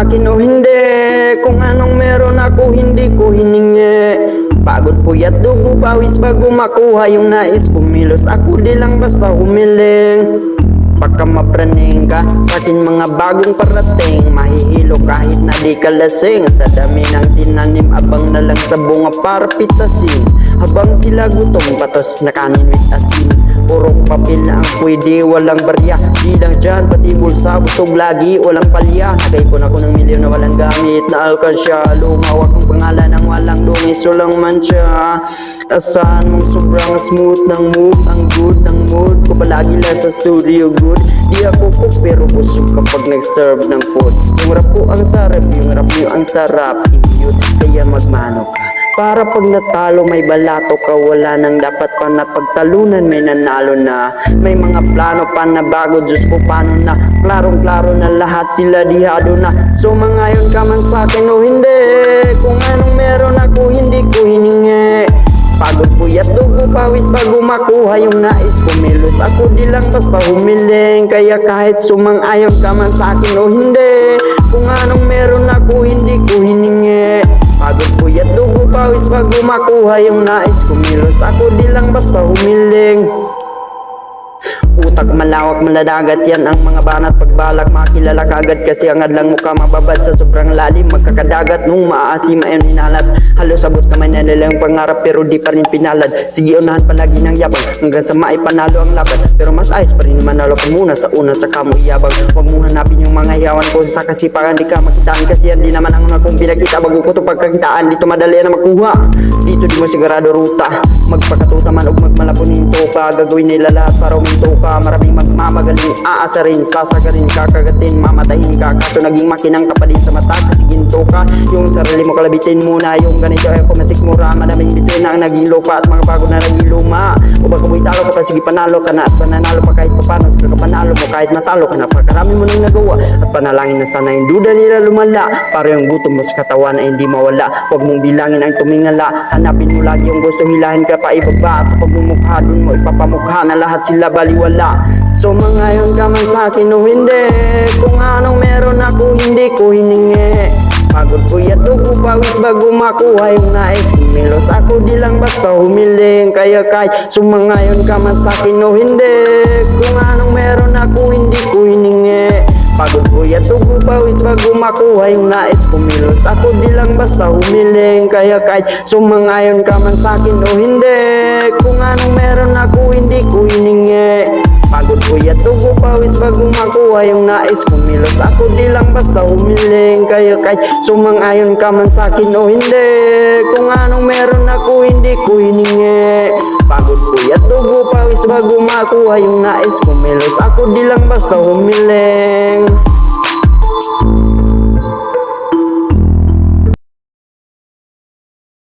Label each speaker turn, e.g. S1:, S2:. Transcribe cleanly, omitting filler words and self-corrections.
S1: akin o hindi. Kung anong meron ako hindi ko hiningi. Pagod puyat dugo pawis bago makuha yung nais. Kumilos ako di lang basta humiling. Baka mapraning ka sa akin mga bagong parating. Mahihilo kahit na di ka lasing. Sa dami ng tinanim abang na lang sa bunga para pitasin. Habang sila gutom patos na kanin with asin. Purok papel na ang pwede walang barya. Di lang dyan pati bulsa busog lagi walang palya. Nakaipon ako ng milyon na walang gamit na alkansya. Lumawak ang pangalan ng walang dungis walang mancha. Asahan mong sobrang smooth ng move. Ang good ng mood ko palagi lang sa studio good. Di ako cook pero busog kapag nag-serve ng food. Yung rap ko ang sarap, yung rap nyo ang sarap. Idiot, kaya magmano ka. Para pag natalo may balato ka. Wala nang dapat pa na pagtalunan. May nanalo na. May mga plano pa na bago. Diyos ko paano na. Klarong klaro na lahat sila dihado na. So mangayon ka man sa akin o hindi. Kung anong meron ako hindi ko hiningi. Pagod puyat dugo pawis bago makuha yung nais. Kumilos ako di lang basta humiling. Kaya kahit sumang-ayon ka man sa akin o hindi. Kung anong meron ako hindi ko hiningi. Pagod puyat dugo pawis bago makuha yung nais. Kumilos ako di lang basta humiling. Utak malawak maladagat yan ang mga banat. Pagbalak makilala kagad kasi ang adlang mukha mababad sa sobrang lalim. Magkakadagat nung maasim ayon minalat. Halos abot kamay na nilang pangarap pero di pa rin pinalad. Sige unahan palagi ng yabang hanggang sa maipanalo ang laban. Pero mas ayos pa rin manalo ka muna sa una saka mo iyabang. Huwag mo hanapin yung mga hiyawan ko sa kasipagan. Di ka makitaan kasi yan di naman ang akong pinakita. Bago ko ito pagkakitaan dito madali na makuha. Dito di mo sigurado ruta. Magpakatuta man o magmalapunin to ka. Gagawin nila lahat para uminto ka. Maraming magmamagaling aasarin. Sasagarin ka kagatin mamatahin ka. Kaso naging makinang ka pa din sa mata. Kasi ginto ka. Yung sarili mo kalabitin muna. Yung ganito ay pumasikmura. Madaming bitin na ang naging lupa. At mga bago na naging luma. O bago mo'y talo ka pa sige panalo ka na. At pananalo pa kahit papano. Sige ka panalo mo kahit natalo ka na. Pagkarami mo nang nagawa. At panalangin na sana yung duda nila lumala. Para yung gutom mo sa katawan ay hindi mawala. Huwag mong bilangin ang tumingala. Hanapin mo lagi yung gusto. Hilahin ka pa ibaba. Sa pagmumukha dun mo ipapamukha na lahat sila baliwala. So mangayon ka man sa akin o hindi. Kung anong meron ako hindi ko hiningi. Pagod puyat dugo pawis bago makuha yung nais. Kumilos ako di lang basta humiling. Kaya kahit sumangayon ka man sa akin o hindi. Kung anong meron ako hindi ko hiningi. Pagod puyat dugo pawis bago makuha yung nais. Kumilos ako di lang basta humiling. Kaya kahit sumangayon ka man sa akin o hindi. Kung anong meron ako hindi ko hiningi. Pagod puyat dugo pawis bago makuha yung nais. Kumilos ako di lang basta humiling. Kaya kahit sumang-ayon ka man sa akin o hindi. Kung anong meron ako hindi ko hiningi. Pagod puyat dugo pawis bago makuha yung nais. Kumilos ako di lang basta humiling.